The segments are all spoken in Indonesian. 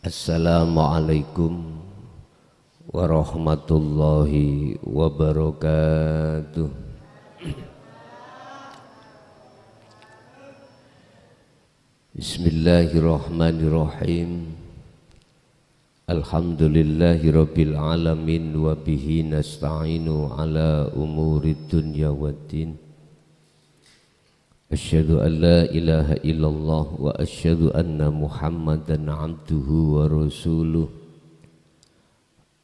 Assalamualaikum warahmatullahi wabarakatuh. Bismillahirrahmanirrahim. Alhamdulillahi rabbil alamin wa bihi nasta'inu ala umurid dunya waddin. Asyhadu an la ilaha illallah wa asyhadu anna Muhammadan abduhu wa rasuluh.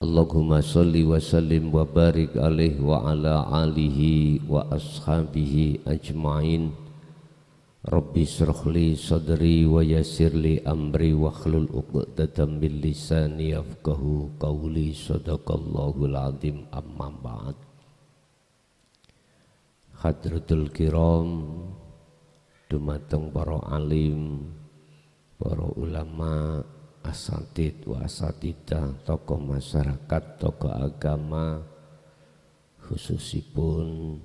Allahumma salli wa sallim wa barik alaihi wa ala alihi wa ashabihi ajma'in. Rabbi syrahli sadri wa yassirli amri wa hlul uqdatam min lisani yafqahu qawli. Sadaqallahul azim. Amma ba'd. Hadratul kiram, dumateng para alim, para ulama, asatid wa asatidah, tokoh masyarakat, tokoh agama, khususipun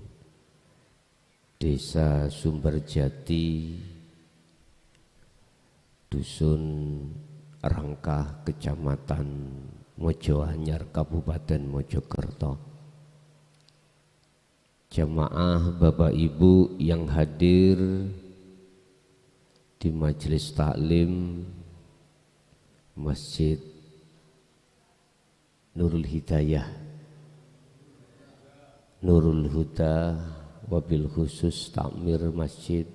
Desa Sumberjati, Dusun Rangkah, Kecamatan Mojoanyar, Kabupaten Mojokerto. Jamaah Bapak Ibu yang hadir di majelis taklim Masjid Nurul Hidayah, Nurul Huda, wabil khusus takmir masjid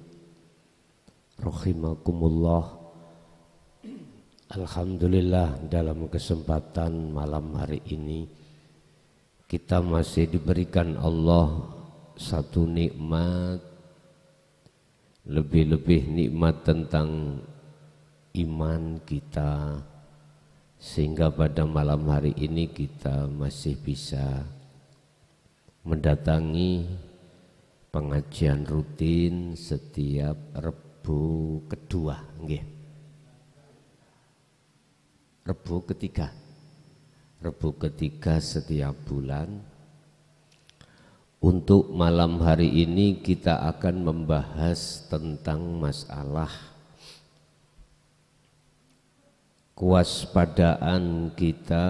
rahimakumullah. Alhamdulillah, dalam kesempatan malam hari ini kita masih diberikan Allah satu nikmat, lebih-lebih nikmat tentang iman kita, sehingga pada malam hari ini kita masih bisa mendatangi pengajian rutin setiap Rebu kedua, nggih. Rebu ketiga setiap bulan. Untuk malam hari ini kita akan membahas tentang masalah kewaspadaan kita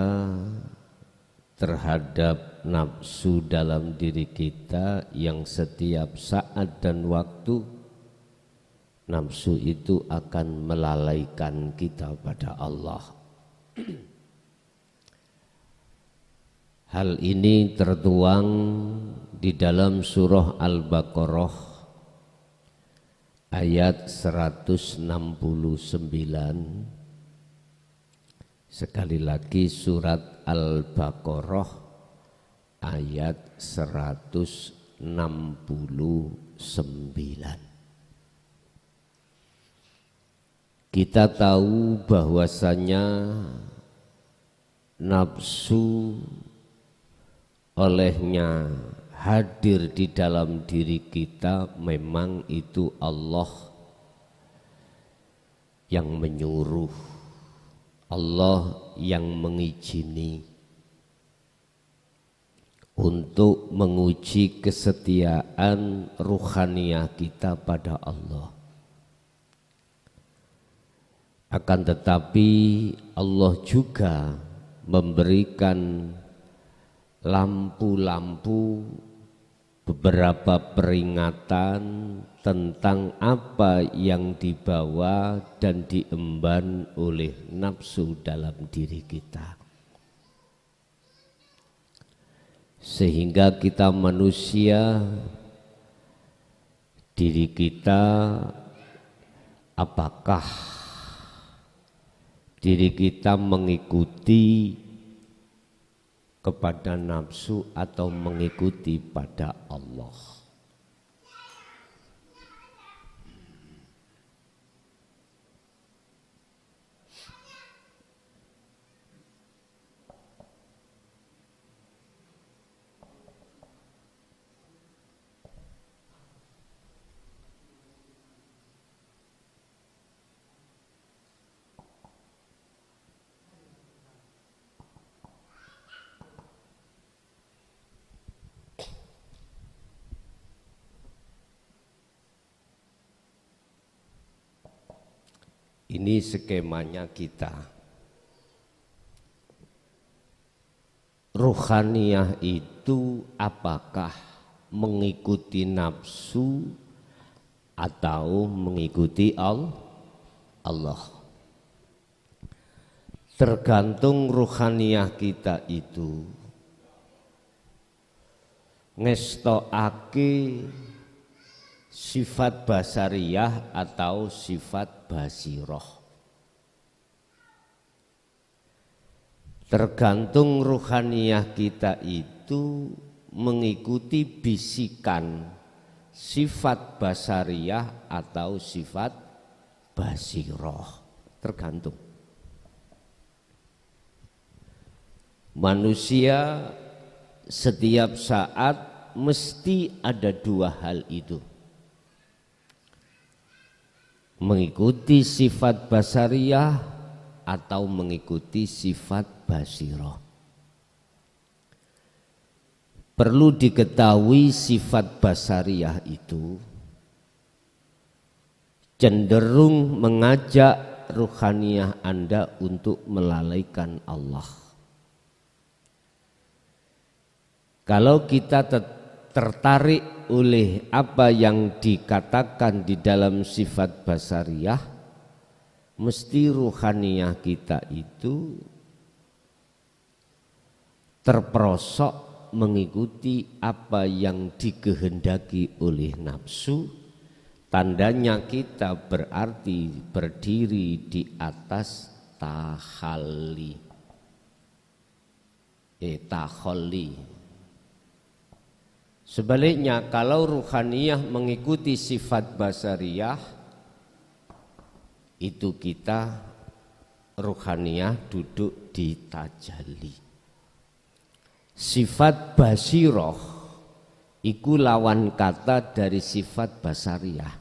terhadap nafsu dalam diri kita yang setiap saat dan waktu nafsu itu akan melalaikan kita pada Allah. Hal ini tertuang di dalam surah Al-Baqarah ayat 169. Sekali lagi, surat Al-Baqarah ayat 169. Kita tahu bahwasanya nafsu olehnya hadir di dalam diri kita, memang itu Allah yang menyuruh, Allah yang mengizini untuk menguji kesetiaan ruhaniyah kita pada Allah. Akan tetapi Allah juga memberikan lampu-lampu, beberapa peringatan tentang apa yang dibawa dan diemban oleh nafsu dalam diri kita, sehingga kita manusia, diri kita, apakah diri kita mengikuti kepada nafsu atau mengikuti pada Allah. Ini skemanya kita. ruhaniyah itu apakah mengikuti nafsu atau mengikuti Allah. Tergantung ruhaniyah kita itu ngestokake sifat basariyah atau sifat basiroh. Tergantung ruhaniyah kita itu mengikuti bisikan sifat basariyah atau sifat basiroh. Tergantung. Manusia setiap saat mesti ada dua hal itu. Mengikuti sifat basariyah atau mengikuti sifat basiroh. Perlu diketahui sifat basariyah itu cenderung mengajak ruhaniyah Anda untuk melalaikan Allah. Kalau kita tertarik oleh apa yang dikatakan di dalam sifat basariyah, mesti ruhaniyah kita itu terperosok mengikuti apa yang dikehendaki oleh nafsu. Tandanya kita berarti berdiri di atas takhalli. Sebaliknya kalau ruhaniyah mengikuti sifat basariyah, itu kita ruhaniyah duduk di tajalli. Sifat basiroh iku lawan kata dari sifat basariyah.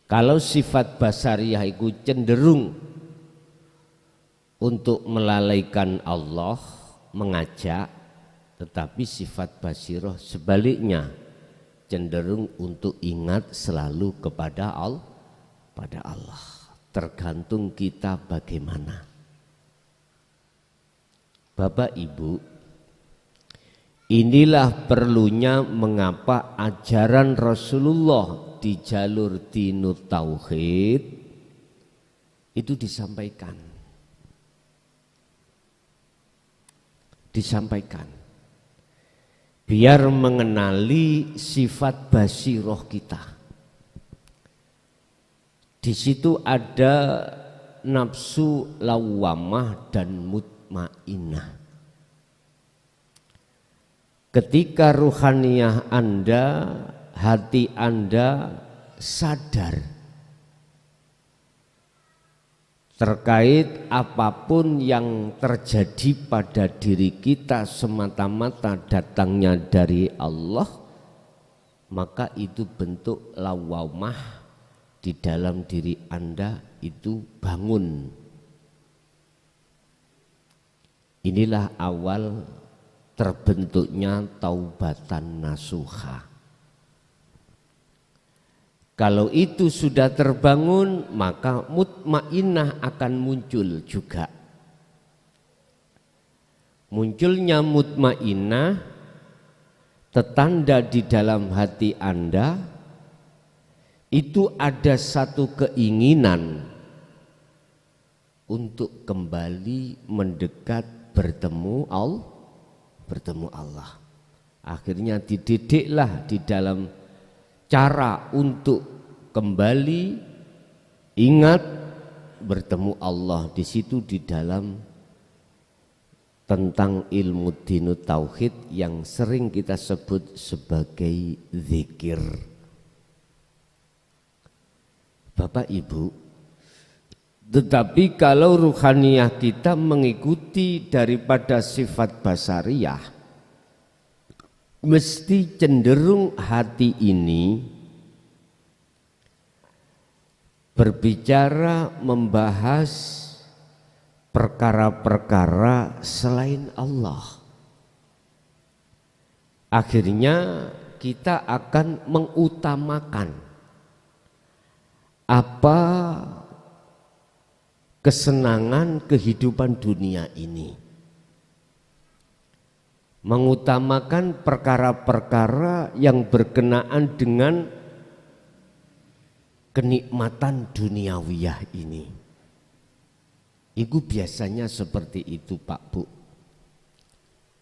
Kalau sifat basariyah iku cenderung untuk melalaikan Allah, mengajak, tetapi sifat basiroh sebaliknya cenderung untuk ingat selalu kepada Allah. Tergantung kita bagaimana. Bapak Ibu, inilah perlunya mengapa ajaran Rasulullah di jalur dinut tauhid itu disampaikan. Biar mengenali sifat basiroh kita. Di situ ada nafsu lawamah dan mutmainah. Ketika ruhaniyah Anda, hati Anda sadar terkait apapun yang terjadi pada diri kita semata-mata datangnya dari Allah, maka itu bentuk lawamah di dalam diri Anda itu bangun. Inilah awal terbentuknya taubatan nasuha. Kalau itu sudah terbangun, maka mutmainah akan muncul juga. Munculnya mutmainah, tetanda di dalam hati Anda, itu ada satu keinginan untuk kembali mendekat bertemu Allah. Akhirnya dididiklah di dalam cara untuk kembali ingat bertemu Allah. Di situ di dalam tentang ilmu dinut tauhid yang sering kita sebut sebagai zikir. Bapak Ibu, tetapi kalau ruhaniyah kita mengikuti daripada sifat basariyah, mesti cenderung hati ini berbicara membahas perkara-perkara selain Allah. Akhirnya kita akan mengutamakan apa kesenangan kehidupan dunia ini. mengutamakan perkara-perkara yang berkenaan dengan kenikmatan duniawiyah ini. Itu biasanya seperti itu Pak Bu.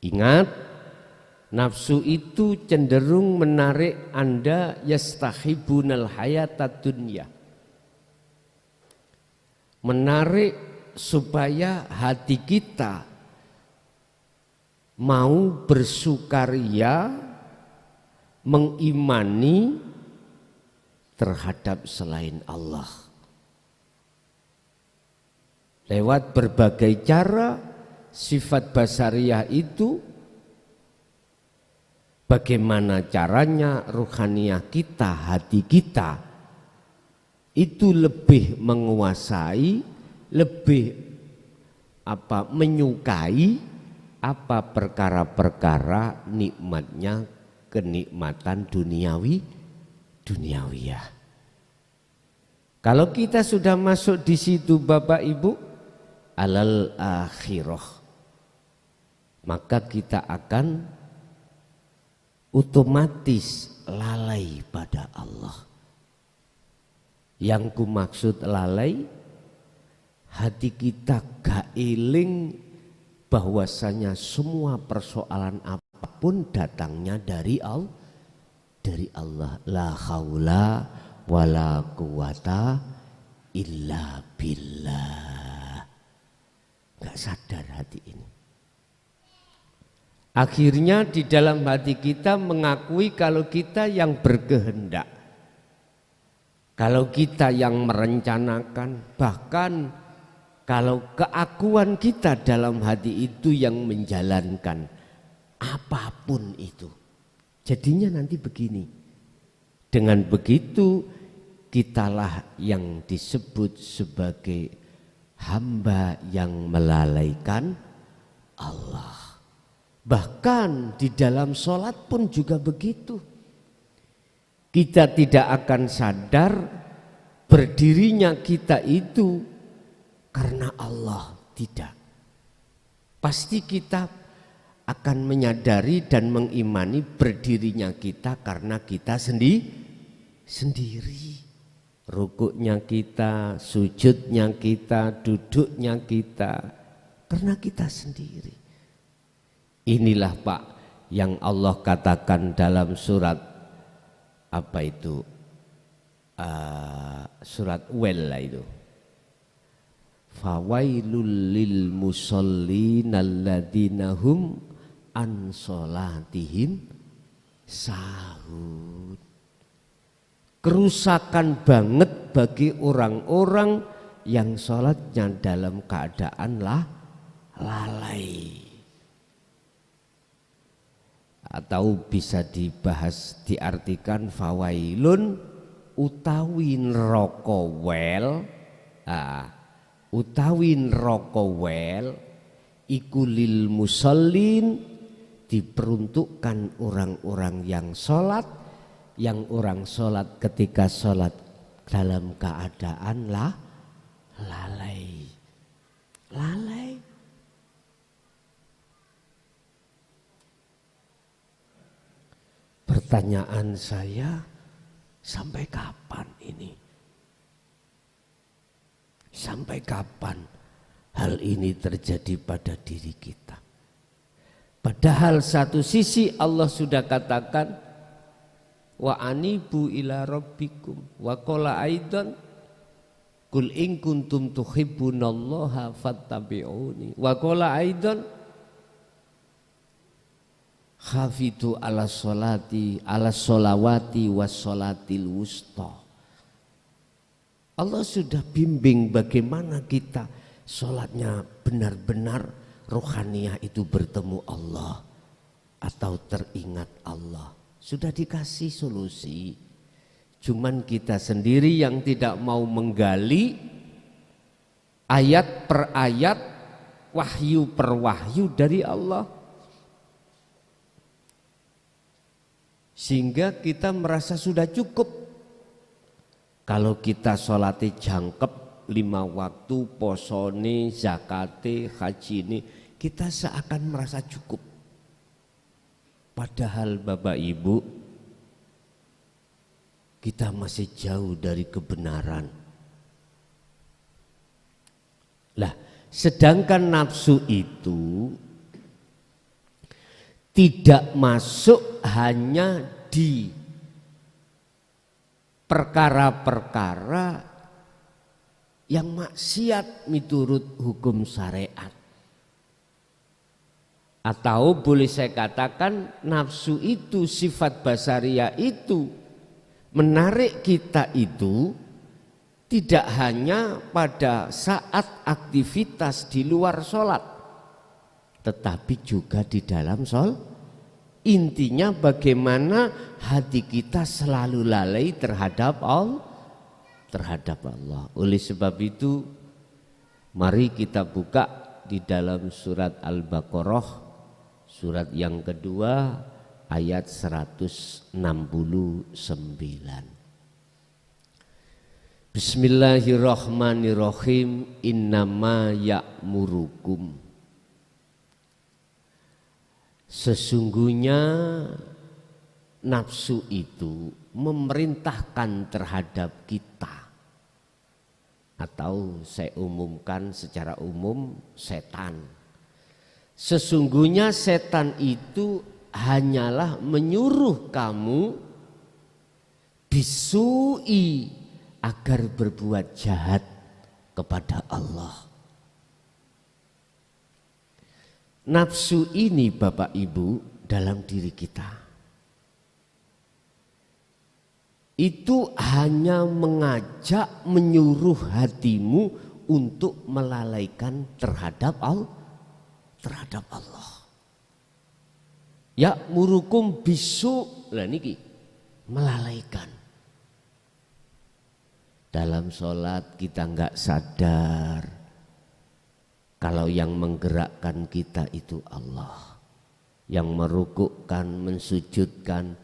Ingat, nafsu itu cenderung menarik Anda yastahibunal hayatad dunya. Menarik supaya hati kita mau bersukaria mengimani terhadap selain Allah. Lewat berbagai cara, sifat basariyah itu bagaimana caranya ruhaniyah kita, hati kita itu lebih menguasai, lebih menyukai apa perkara-perkara nikmatnya kenikmatan duniawiyah. Kalau kita sudah masuk di situ Bapak Ibu, alal akhirah, maka kita akan otomatis lalai pada Allah. Yang ku maksud lalai, hati kita gak eling bahwasanya semua persoalan apapun datangnya dari Allah. La haula wala quwata illa billah. Gak sadar hati ini. Akhirnya di dalam hati kita mengakui kalau kita yang berkehendak, kalau kita yang merencanakan, bahkan kalau keakuan kita dalam hati itu yang menjalankan apapun itu. Jadinya nanti begini, dengan begitu kitalah yang disebut sebagai hamba yang melalaikan Allah. Bahkan di dalam sholat pun juga begitu. Kita tidak akan sadar berdirinya kita itu karena Allah, tidak. Pasti kita akan menyadari dan mengimani berdirinya kita karena kita sendiri. Rukuknya kita, sujudnya kita, duduknya kita, karena kita sendiri. Inilah Pak yang Allah katakan dalam surat apa itu, surat Wella itu. Fawailul lil musallin alladzina hum an sholatihim sahun. Kerusakan banget bagi orang-orang yang sholatnya dalam keadaan lalai. Atau bisa dibahas, diartikan fawailun utawi neraka wel, utawi neraka wel iku lil musallin, diperuntukkan orang-orang yang sholat, yang orang sholat ketika sholat dalam keadaan lalai. Pertanyaan saya, sampai kapan ini? Sampai kapan hal ini terjadi pada diri kita? Padahal satu sisi Allah sudah katakan wa anibu ila rabbikum wa qala aidan kul in kuntum tuhibbunallaha fattabi'uni wa qala aidan khafitu ala sholati ala sholawati was sholatil wusta. Allah sudah bimbing bagaimana kita sholatnya benar-benar rohaniyah itu bertemu Allah atau teringat Allah. Sudah dikasih solusi, cuman kita sendiri yang tidak mau menggali ayat per ayat, wahyu per wahyu dari Allah, sehingga kita merasa sudah cukup. Kalau kita sholati jangkep 5 waktu, posone, zakate, haji ini, kita seakan merasa cukup. Padahal Bapak Ibu, kita masih jauh dari kebenaran. Lah, sedangkan nafsu itu tidak masuk hanya di perkara-perkara yang maksiat miturut hukum syariat. Atau boleh saya katakan nafsu itu, sifat basaria itu menarik kita itu tidak hanya pada saat aktivitas di luar sholat, tetapi juga di dalam sholat. Intinya bagaimana hati kita selalu lalai terhadap Allah. Oleh sebab itu mari kita buka di dalam surat Al-Baqarah, surat yang kedua ayat 169. Bismillahirrahmanirrahim. Innama ya'murukum. Sesungguhnya nafsu itu memerintahkan terhadap kita, atau saya umumkan secara umum, setan. Sesungguhnya setan itu hanyalah menyuruh kamu bisu'i, agar berbuat jahat kepada Allah. Nafsu ini Bapak Ibu dalam diri kita itu hanya mengajak, menyuruh hatimu untuk melalaikan terhadap Allah. Ya murukum bisu, lah niki melalaikan. Dalam sholat kita enggak sadar kalau yang menggerakkan kita itu Allah, yang merukukkan, mensujudkan,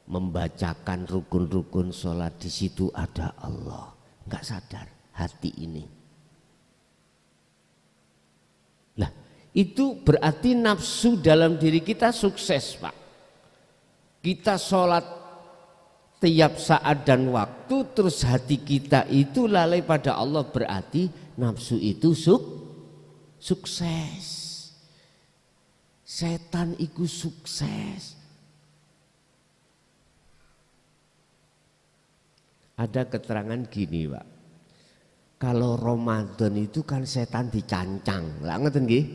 membacakan rukun-rukun sholat, di situ ada Allah. Enggak sadar hati ini. Lah, itu berarti nafsu dalam diri kita sukses, Pak. Kita sholat tiap saat dan waktu, terus hati kita itu lalai pada Allah, berarti nafsu itu sukses. Setan itu sukses. Ada keterangan gini, Pak. Kalau Ramadan itu kan setan dicancang, lah ngeten nggih?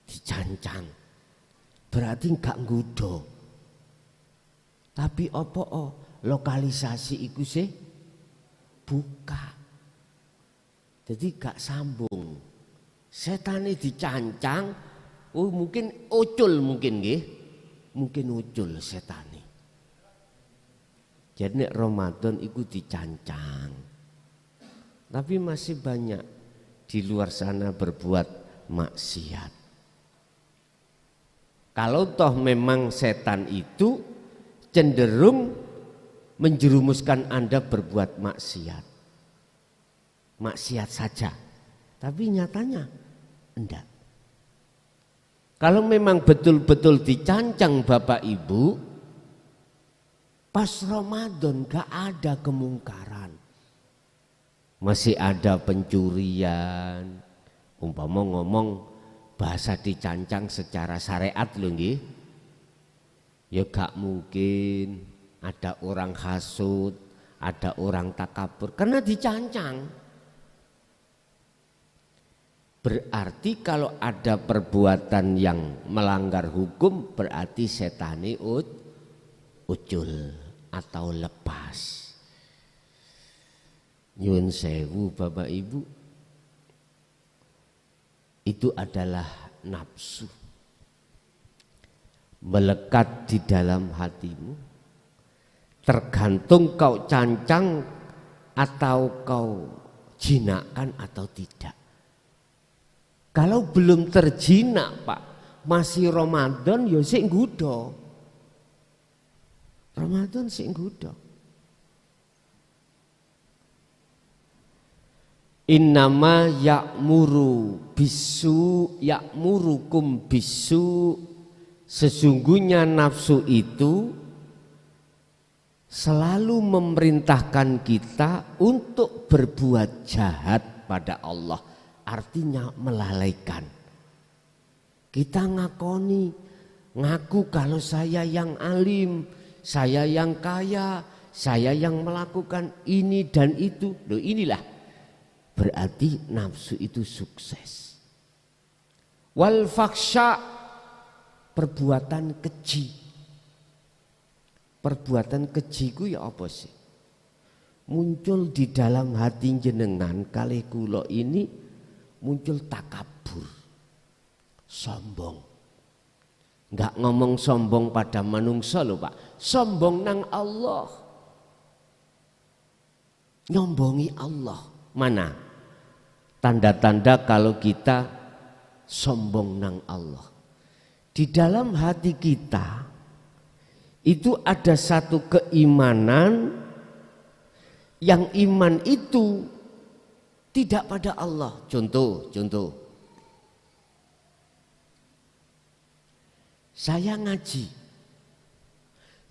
Dicancang. Berarti enggak nggodha. Tapi lokalisasi iku sih buka. Jadi gak sambung. Setane dicancang, mungkin ucul mungkin nggih. Mungkin ucul setane. Jadi nek Ramadan iku dicancang. Tapi masih banyak di luar sana berbuat maksiat. Kalau toh memang setan itu cenderung menjerumuskan Anda berbuat maksiat. Maksiat saja. Tapi nyatanya enggak. Kalau memang betul-betul dicancang Bapak Ibu, pas Ramadan gak ada kemungkaran. Masih ada pencurian. Umpama ngomong bahasa dicancang secara syariat lho nggih. Ya gak mungkin ada orang hasud, ada orang takabur, karena dicancang. Berarti kalau ada perbuatan yang melanggar hukum, berarti setane ucul atau lepas. Nyuwun sewu Bapak Ibu, itu adalah nafsu. Melekat di dalam hatimu, tergantung kau cancang atau kau jinakkan atau tidak. Kalau belum terjinak Pak, masih Ramadan ya sik nggodha. Ramadan sik nggodha. Innama ya'murukum bisu. Sesungguhnya nafsu itu selalu memerintahkan kita untuk berbuat jahat pada Allah, artinya melalaikan. Kita ngaku kalau saya yang alim, saya yang kaya, saya yang melakukan ini dan itu. Loh, inilah berarti nafsu itu sukses. Wal faksha, perbuatan keji. Perbuatan keji ku ya apa sih? Muncul di dalam hati jenengan kalih kula ini muncul takabur, sombong. Enggak ngomong sombong pada manungsa lho Pak, sombong nang Allah. Nyombongi Allah. Mana tanda-tanda kalau kita sombong nang Allah? Di dalam hati kita itu ada satu keimanan yang iman itu tidak pada Allah. Contoh. Saya ngaji.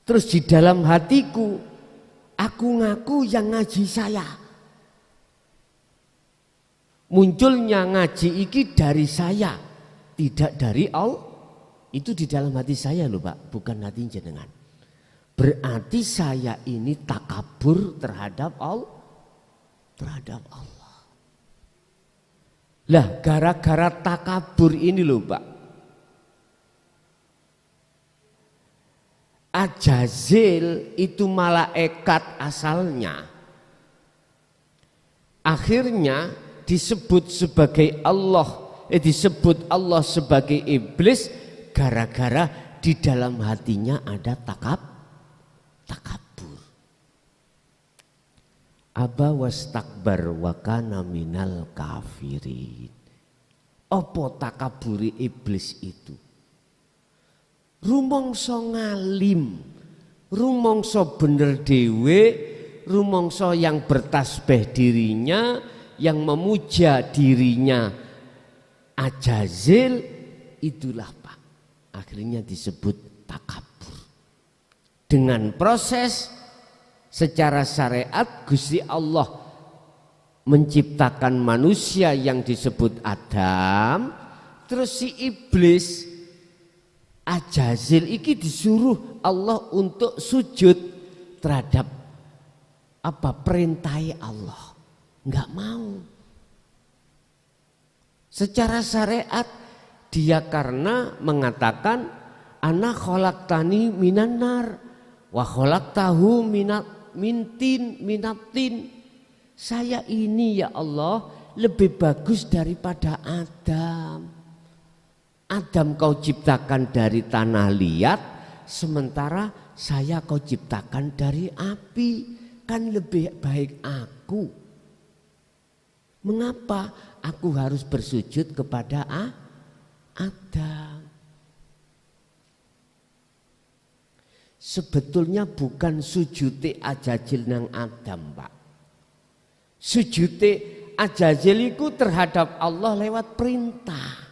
Terus di dalam hatiku aku ngaku yang ngaji saya. Munculnya ngaji iki dari saya, tidak dari Allah. Itu di dalam hati saya loh Pak, bukan hati jenengan. Berarti saya ini takabur terhadap Allah. Lah gara-gara takabur ini loh Pak, Ajazil itu malaikat asalnya, akhirnya disebut sebagai disebut Allah sebagai iblis gara-gara di dalam hatinya ada takabur. Aba wastakbar wa kana minal kafirin. Apa takaburi iblis itu? Rumangsa ngalim, rumangsa bener dhewe, rumangsa yang bertasbih dirinya, yang memuja dirinya Ajazil, itulah Pak akhirnya disebut takabur. Dengan proses secara syariat Gusti Allah menciptakan manusia yang disebut Adam, terus si iblis Ajazil iki disuruh Allah untuk sujud terhadap apa perintah Allah, enggak mau. Secara syariat dia karena mengatakan ana khalaqtani minan nar wa khalaqtahu minatin. Saya ini ya Allah lebih bagus daripada Adam. Adam kau ciptakan dari tanah liat, sementara saya kau ciptakan dari api. Kan lebih baik aku. Mengapa aku harus bersujud kepada Adam? Sebetulnya bukan sujute Ajazil nang Adam Pak. Sujute Ajazil itu terhadap Allah lewat perintah.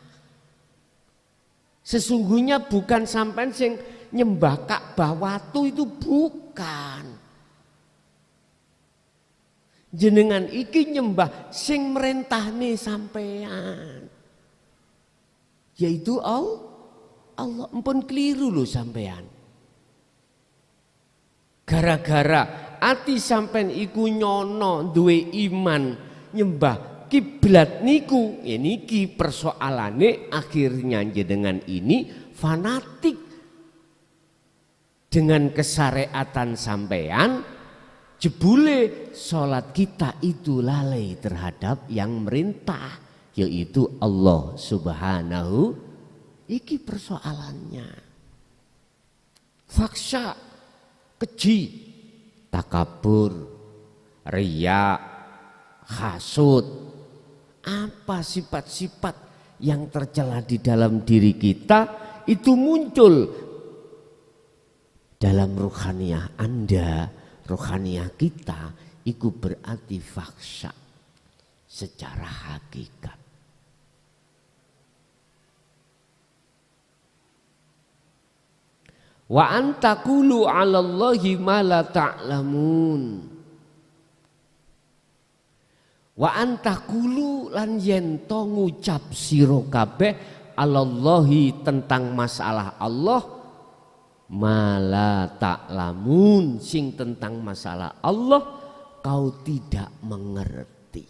Sesungguhnya bukan sampean sing nyembah Ka'bah watu, itu bukan. Jenengan iki nyembah sing merentahne sampean, yaitu Allah. Ampun keliru loh sampean. Gara-gara ati sampean iku nyono duwe iman nyembah kiblat niku, ya niki persoalane akhirnya jenengan ini fanatik dengan kesyariatan sampean. Jebule sholat kita itu lalai terhadap yang merintah, yaitu Allah Subhanahu. Iki persoalannya. Faksha, keji, takabur, riya, hasud. Apa sifat-sifat yang tercela di dalam diri kita itu muncul dalam ruhaniyah Anda. Rohaniah kita itu berarti faksha secara hakikat. Wa antaqulu 'alallahi ma la ta'lamun. Wa antaqulu lan yen to ngucap sira kabeh 'alallahi tentang masalah Allah ma la ta'lamun sing tentang masalah Allah kau tidak mengerti.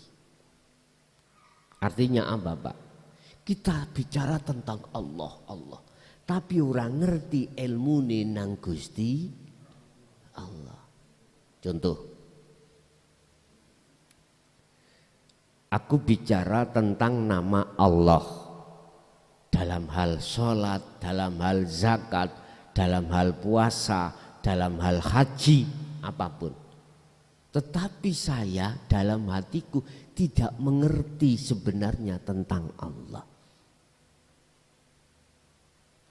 Artinya apa, Pak? Kita bicara tentang Allah, tapi orang ngerti ilmune nang Gusti Allah. Contoh, aku bicara tentang nama Allah dalam hal sholat, dalam hal zakat, dalam hal puasa, dalam hal haji, apapun. Tetapi saya dalam hatiku tidak mengerti sebenarnya tentang Allah.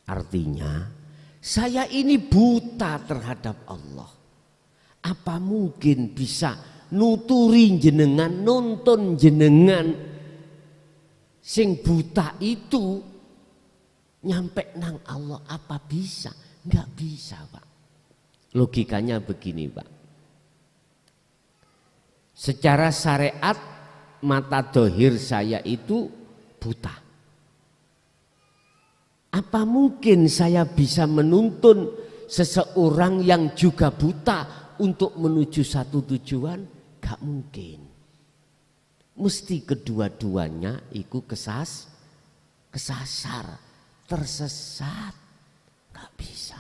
Artinya saya ini buta terhadap Allah. Apa mungkin bisa nuturi jenengan, nonton jenengan sing buta itu nyampe nang Allah? Apa bisa? Enggak bisa, Pak. Logikanya begini, Pak. Secara syariat mata dohir saya itu buta. Apa mungkin saya bisa menuntun seseorang yang juga buta untuk menuju satu tujuan? Gak mungkin. Mesti kedua-duanya itu kesasar, tersesat. Gak bisa.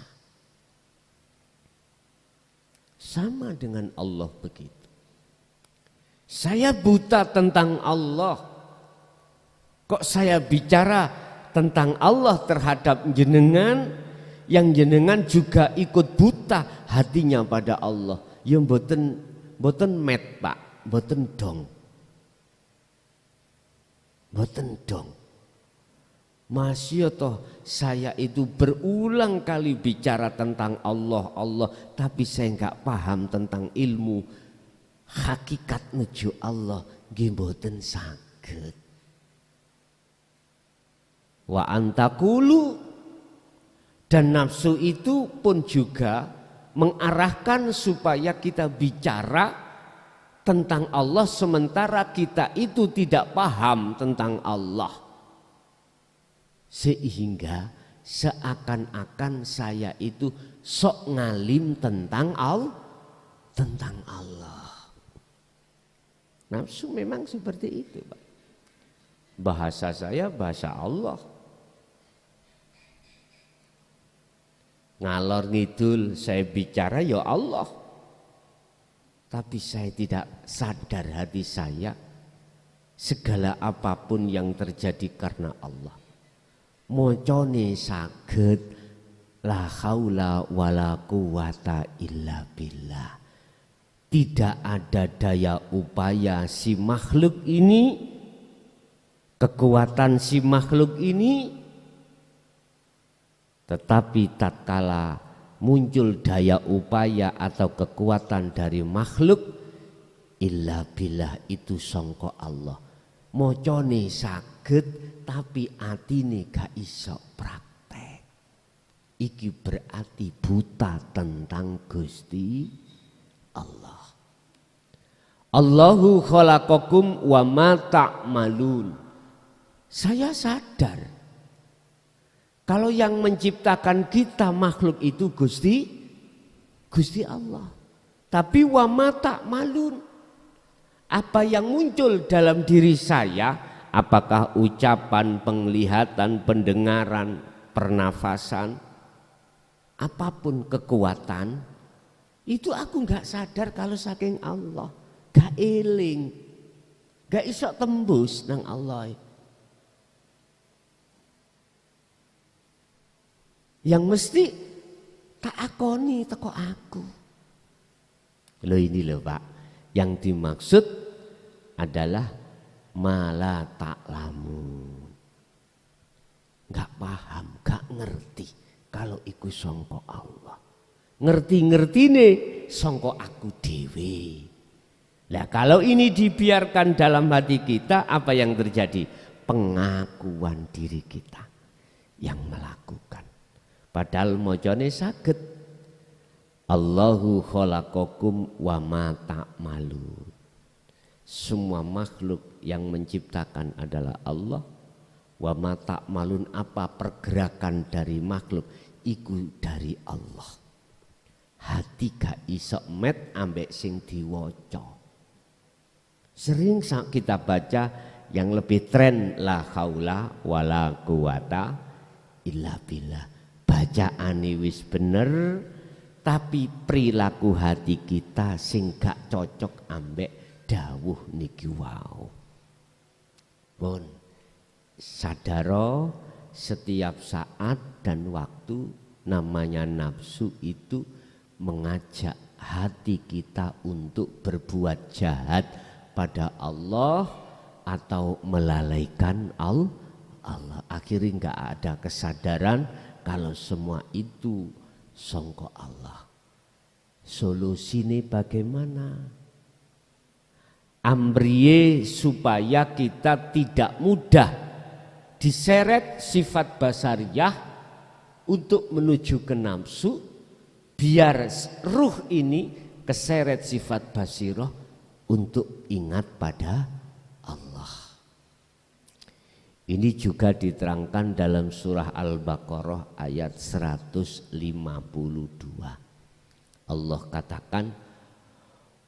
Sama dengan Allah begitu. Saya buta tentang Allah. Kok saya bicara tentang Allah terhadap jenengan yang jenengan juga ikut buta hatinya pada Allah. Ya mboten met, Pak, mboten dong. Mboten dong. Masya toh saya itu berulang kali bicara tentang Allah, tapi saya enggak paham tentang ilmu hakikat nuju Allah, nggih mboten saged. Wa antaqulu, dan nafsu itu pun juga mengarahkan supaya kita bicara tentang Allah sementara kita itu tidak paham tentang Allah. Sehingga seakan-akan saya itu sok ngalim tentang Allah. Nafsu memang seperti itu, Pak. Bahasa saya bahasa Allah. Ngalor ngidul saya bicara ya Allah. Tapi saya tidak sadar hati saya segala apapun yang terjadi karena Allah. Mocone saged la haula wala quwata illa billah. Tidak ada daya upaya si makhluk ini, kekuatan si makhluk ini, tetapi tatkala muncul daya upaya atau kekuatan dari makhluk, illa billah itu sangka Allah. Mocone saged tapi atine gak iso praktek. Iki berarti buta tentang Gusti Allah. Allahu khalaqakum wa ma ta'malun. Saya sadar kalau yang menciptakan kita makhluk itu Gusti Allah. Tapi wa ma ta'malun, apa yang muncul dalam diri saya, apakah ucapan, penglihatan, pendengaran, pernafasan, apapun kekuatan, itu aku enggak sadar kalau saking Allah. Gak eling, gak iso tembus nang Allah. Yang mesti tak akoni teko aku. Loh ini loh Pak, yang dimaksud adalah mala ta'lamun. Gak paham, gak ngerti kalau iku sangka Allah. Ngerti-ngerti nih sangka aku dewe. Nah kalau ini dibiarkan dalam hati kita, apa yang terjadi? Pengakuan diri kita yang melakukan. Padahal mocone saged. Allahu khalaqakum wa ma ta'malun. Semua makhluk yang menciptakan adalah Allah. Wa ma ta'malun, apa pergerakan dari makhluk iku dari Allah. Hati gak iso met ambek sing diwaca. Sering kita baca yang lebih tren la haula wala quwata illa billah. Bacaane wis bener tapi perilaku hati kita sing gak cocok ambek dawuh niki wau. Pun sadaro setiap saat dan waktu namanya nafsu itu mengajak hati kita untuk berbuat jahat pada Allah atau melalaikan Allah. Akhirnya nggak ada kesadaran kalau semua itu songko Allah. Solusinya bagaimana? Amriye supaya kita tidak mudah diseret sifat basariyah untuk menuju ke nafsu, biar ruh ini keseret sifat basiroh untuk ingat pada Allah. Ini juga diterangkan dalam surah Al-Baqarah ayat 152. Allah katakan,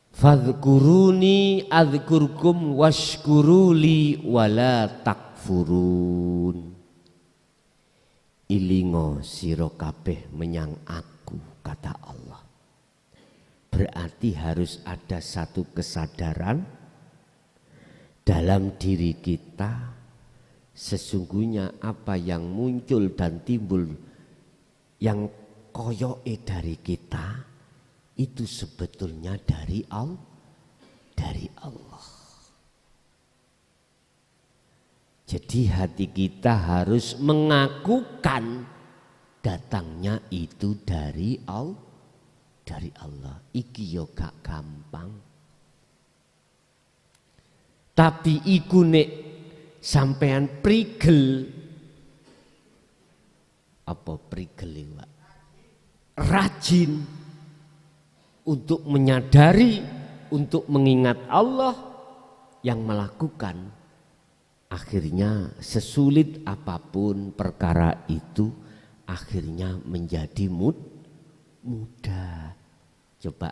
fadhkuruni adzkurkum washkuruli wala takfurun. Ilingo sira kabeh menyang aku, kata Allah. Berarti harus ada satu kesadaran dalam diri kita. Sesungguhnya apa yang muncul dan timbul yang koyoke dari kita itu sebetulnya dari Allah. Jadi hati kita harus mengakukan datangnya itu dari Allah. Iki yo gak gampang. Tapi iku nek sampean prigel, apa prigel Pak? Rajin untuk menyadari, untuk mengingat Allah yang melakukan, akhirnya sesulit apapun perkara itu akhirnya menjadi mudah. Coba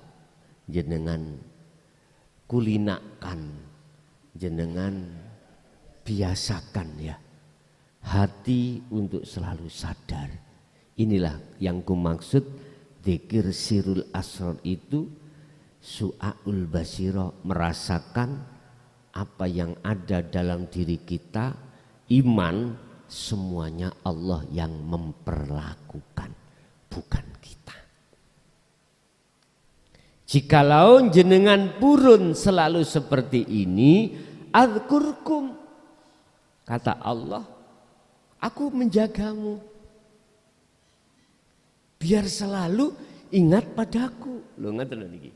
jenengan kulinakan, jenengan biasakan ya hati untuk selalu sadar. Inilah yang kumaksud dzikir sirul asrar itu, su'aul basiro, merasakan apa yang ada dalam diri kita. Iman semuanya Allah yang memperlakukan, bukan kita. Jikalau jenengan purun selalu seperti ini, adzkurkum, kata Allah, aku menjagamu biar selalu ingat padaku. Lho ngoten niki.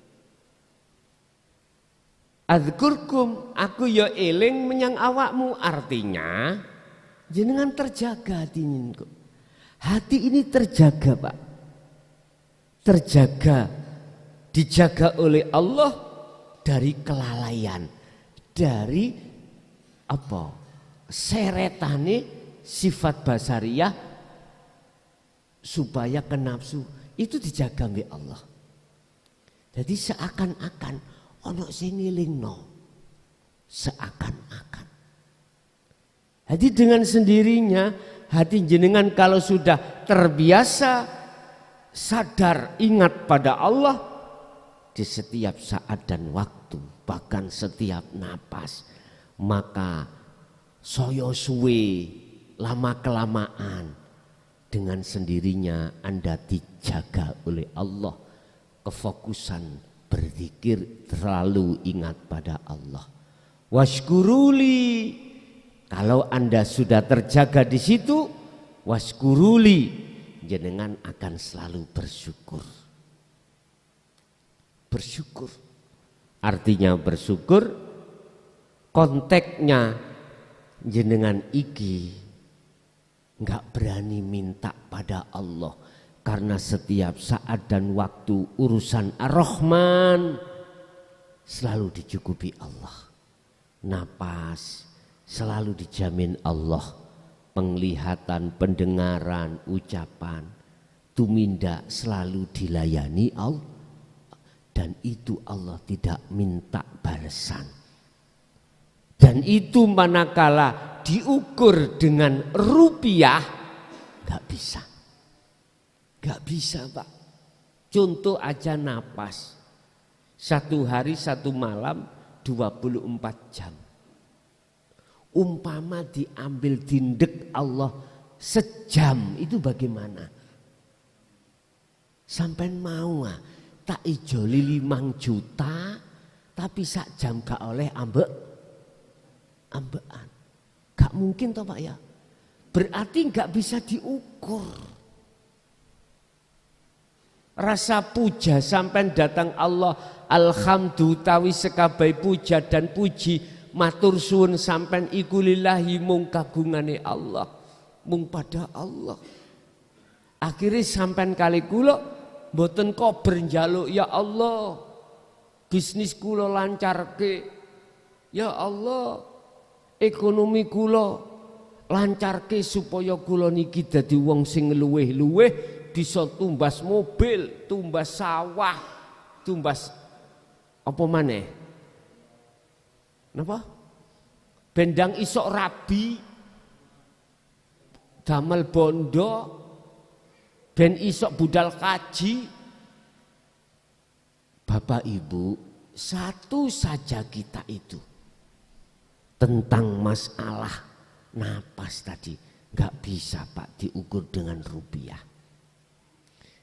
Adzkurkum, aku ya eling menyang awakmu, artinya jenengan terjaga hati ini. Hati ini terjaga, Pak. Terjaga, dijaga oleh Allah dari kelalaian, dari apa? Seretane sifat basariyah supaya ke nafsu itu dijaga oleh Allah. Jadi seakan-akan ono sing ngelingno, seakan-akan. Jadi dengan sendirinya hati jenengan kalau sudah terbiasa sadar ingat pada Allah di setiap saat dan waktu, bahkan setiap napas, maka soyo suwe lama kelamaan dengan sendirinya Anda dijaga oleh Allah. Kefokusan berzikir, selalu ingat pada Allah. Washkuruli, kalau Anda sudah terjaga di situ, washkuruli, jenengan akan selalu bersyukur. Bersyukur artinya bersyukur konteksnya jenengan iki Enggak berani minta pada Allah. Karena setiap saat dan waktu urusan Ar-Rahman selalu dicukupi Allah. Napas selalu dijamin Allah. Penglihatan, pendengaran, ucapan, tumindak selalu dilayani Allah. Dan itu Allah tidak minta balasan. Dan itu manakala diukur dengan rupiah, gak bisa. Gak bisa Pak. Contoh aja napas. Satu hari satu malam 24 jam. Umpama diambil dindek Allah sejam, itu bagaimana? Sampai mau tak ijoli 5 juta tapi sak jam gak oleh ambekan. Gak mungkin toh Pak ya. Berarti gak bisa diukur. Rasa puja sampai datang Allah, alhamdulillah tawi sekabai puja dan puji matur suwun sampai iku lillahi mung kagungane Allah, mung pada Allah. Akhirnya sampai kali kula mboten kober njaluk ya Allah bisnis kula lancarke, ya Allah ekonomi kula lancarke supaya kula niki dadi wong sing luweh-luweh, bisa tumbas mobil, tumbas sawah, tumbas apa maneh? Napa? Bendang isok rabi, damel bondo, ben isok budal kaji. Bapak Ibu, satu saja kita itu tentang masalah napas tadi gak bisa Pak diukur dengan rupiah.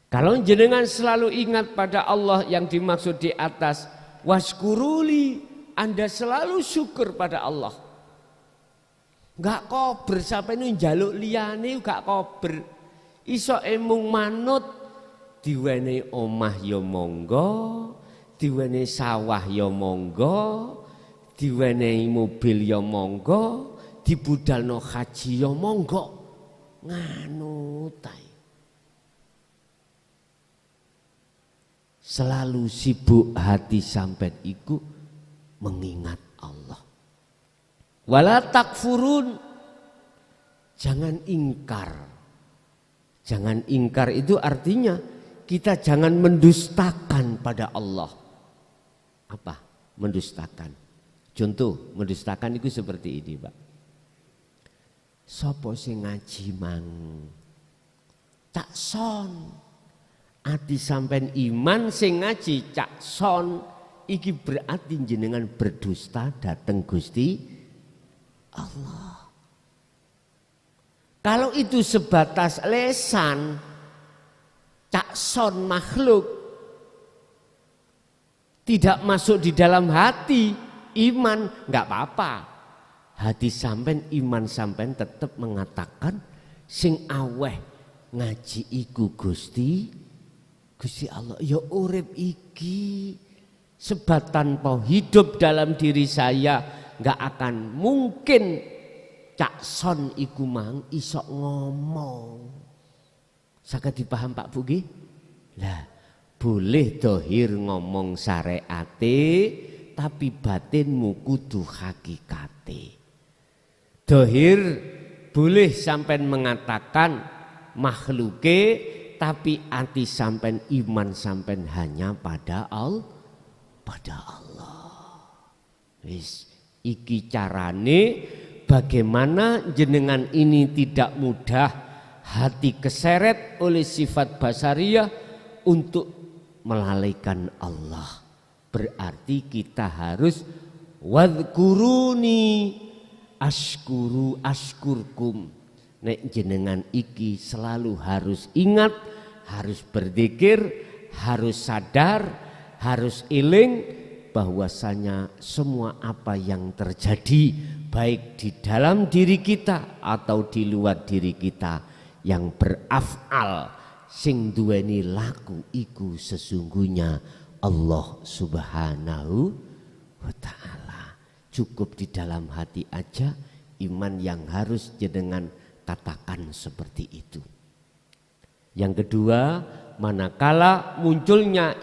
Kalau jenengan selalu ingat pada Allah yang dimaksud di atas, waskuruli, Anda selalu syukur pada Allah. Gak kober sampai nu njaluk liyane gak kober. Iso emung manut diwenehi omah ya monggo, diwenehi sawah ya monggo, diwenehi mobil ya monggo, dibudalno haji ya monggo. Nganu ta. Selalu sibuk hati sampai iku mengingat Allah. Wala takfurun, jangan ingkar. Jangan ingkar itu artinya kita jangan mendustakan pada Allah. Apa? Mendustakan. Contoh mendustakan itu seperti ini Pak. Sopo sing ngaji mang cak son. Ati sampean iman sing ngaji cak son, iki berarti jenengan berdusta dateng Gusti Allah. Kalau itu sebatas lesan, cak son makhluk, tidak masuk di dalam hati, iman nggak apa-apa. Hati sampean, iman sampean tetap mengatakan sing aweh ngaji iku Gusti Allah, ya urip iki sebab tanpa hidup dalam diri saya nggak akan mungkin cak son iku mang isok ngomong. Saged dipaham Pak Bugi? Lah boleh dohir ngomong syariate tapi batinmu kudu hakikate. Dohir boleh sampai mengatakan makhluke tapi hati sampai iman sampai hanya pada Allah. Wis iki carane bagaimana jenengan ini tidak mudah hati keseret oleh sifat basariyah untuk melalaikan Allah. Berarti kita harus wadhkuruni ashkurkum. Nek jenengan iki selalu harus ingat, harus berzikir, harus sadar, harus eling bahwasanya semua apa yang terjadi baik di dalam diri kita atau di luar diri kita yang beraf'al sing duweni laku iku sesungguhnya Allah Subhanahu wa ta'ala. Cukup di dalam hati aja, iman yang harus jenengan katakan seperti itu. Yang kedua, manakala munculnya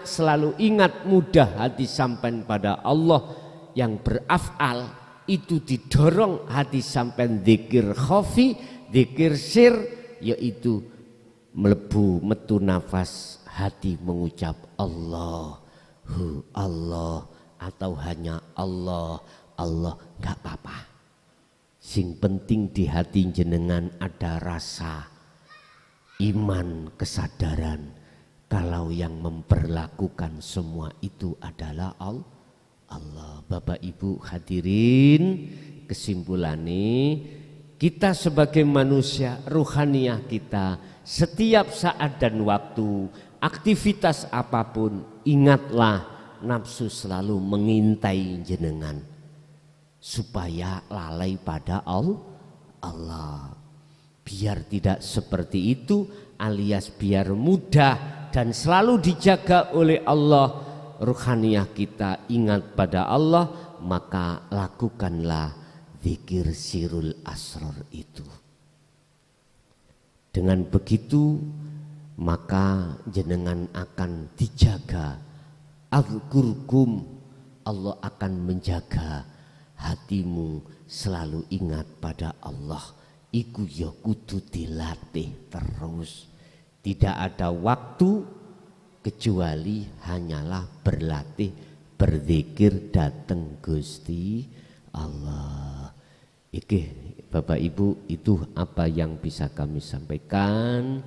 selalu ingat mudah hati sampai pada Allah yang beraf'al, itu didorong hati sampai dzikir khafi, dzikir sir, yaitu melebu metu nafas hati mengucap Allahu Allah atau hanya Allah nggak apa-apa. Sing penting di hati jenengan ada rasa iman, kesadaran kalau yang memperlakukan semua itu adalah Allah. Bapak Ibu hadirin, kesimpulannya kita sebagai manusia ruhaniyah kita setiap saat dan waktu, aktivitas apapun, ingatlah nafsu selalu mengintai jenengan supaya lalai pada Allah. Biar tidak seperti itu, alias biar mudah dan selalu dijaga oleh Allah ruhaniyah kita ingat pada Allah, maka lakukanlah zikir sirul asrar itu. Dengan begitu maka jenengan akan dijaga. Azkurkum, Allah akan menjaga hatimu selalu ingat pada Allah. Iku ya kudu dilatih terus. Tidak ada waktu kecuali hanyalah berlatih berzikir dateng Gusti Allah. Iki Bapak Ibu, itu apa yang bisa kami sampaikan.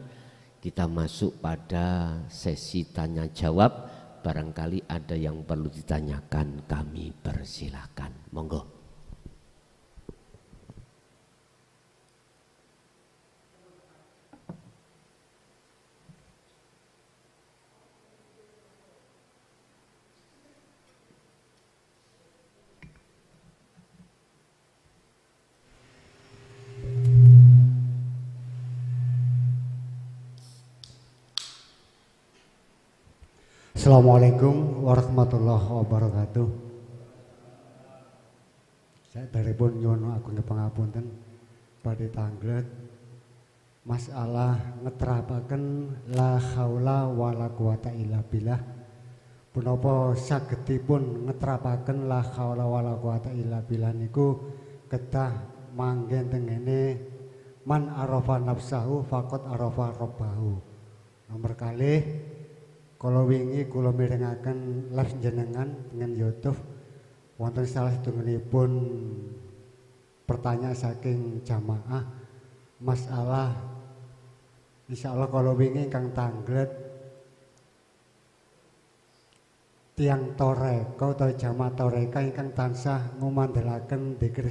Kita masuk pada sesi tanya jawab. Barangkali ada yang perlu ditanyakan, kami persilahkan. Monggo. Assalamualaikum warahmatullahi wabarakatuh. Saya daripun nyuwun agung pangapunten badhe tanglet masalah ngeterapaken la haula wala quwata illa billah. Punapa sagedipun ngeterapaken la haula wala quwata illa billah niku kedah manggen tengene man arafa nafsahu faqad arafa rabbahu. Nomor kalih, kalau wingi kula mirengaken live jenengan dengan YouTube wonten salah satunggalipun pertanyaan saking jamaah masalah insyaallah kalau wingi ingkang tanglet tiang toreka utawa jamaah toreka ingkang tansah ngumandhelaken dzikir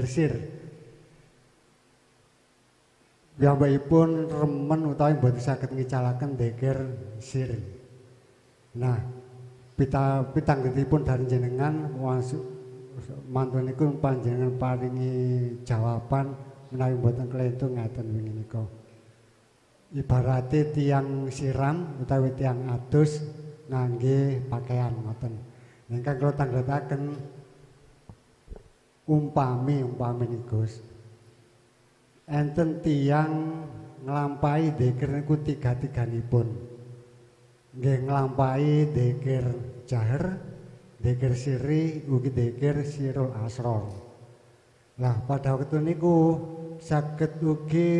sir. Piyambakipun remen utawi boten saged ngicalaken dzikir sir. Nah, pitanggetipun dari jenengan mantunipun panjenengan paringi jawaban menawi boten kelentu ngaten wingi nika. Ibarate tiang siram utawi tiang adus ngangge pakaian ngoten. Ingkang kula tangletaken umpami nikus. Enten tiang nglampahi dzikir niku tiga-tiganipun. Nggih nglampahi dzikir jahar, dzikir sirri, ugi dzikir sirul asrar. Lah pada waktu niku saged ugi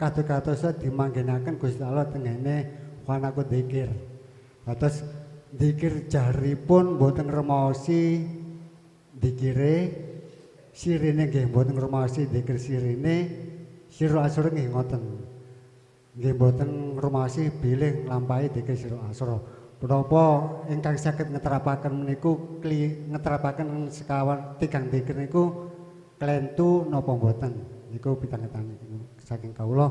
kados-kadosa dimanggenaken Gusti Allah tengene wanaku dzikir. Kados dzikir jaharipun boten ngrumaosi dzikire, sirine nggih boten ngrumaosi dzikir sirine. Sirul asrar nggih ngoten. Nggih boten ngrumaosi bilih nglampahi dzikir sirul asrar. Punapa ingkang saged ngeterapaken meniku ngeterapaken sekawan tigang dzikir niku klentu napa mboten? Niku pitangetan saking kawula